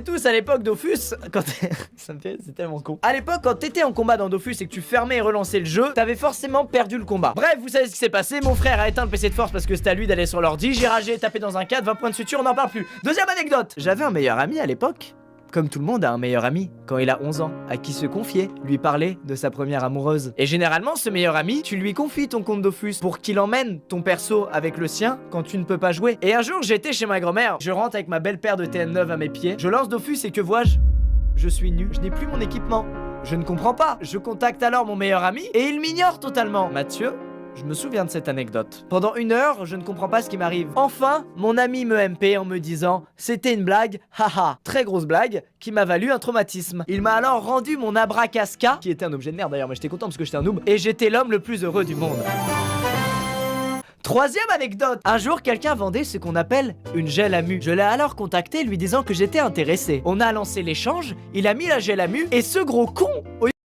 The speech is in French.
Tous à l'époque Dofus, quand ça me fait, c'est tellement con. À l'époque, quand t'étais en combat dans Dofus et que tu fermais et relançais le jeu, t'avais forcément perdu le combat. Bref, vous savez ce qui s'est passé, mon frère a éteint le PC de force parce que c'était à lui d'aller sur l'ordi, j'ai ragé, tapé dans un cadre, 20 points de suture, on n'en parle plus. Deuxième anecdote, j'avais un meilleur ami à l'époque. Comme tout le monde a un meilleur ami, quand il a 11 ans, à qui se confier, lui parler de sa première amoureuse. Et généralement, ce meilleur ami, tu lui confies ton compte Dofus pour qu'il emmène ton perso avec le sien quand tu ne peux pas jouer. Et un jour, j'étais chez ma grand-mère, je rentre avec ma belle paire de TN9 à mes pieds, je lance Dofus et que vois-je? Je suis nu, je n'ai plus mon équipement. Je ne comprends pas. Je contacte alors mon meilleur ami et il m'ignore totalement. Mathieu, je me souviens de cette anecdote. Pendant 1 heure, je ne comprends pas ce qui m'arrive. Enfin, mon ami me MP en me disant « C'était une blague, haha ». Très grosse blague qui m'a valu un traumatisme. Il m'a alors rendu mon Abracasca, qui était un objet de merde d'ailleurs, mais j'étais content parce que j'étais un noob, et j'étais l'homme le plus heureux du monde. Troisième anecdote. Un jour, quelqu'un vendait ce qu'on appelle une gel à mu. Je l'ai alors contacté lui disant que j'étais intéressé. On a lancé l'échange, il a mis la gel à mu, et ce gros con,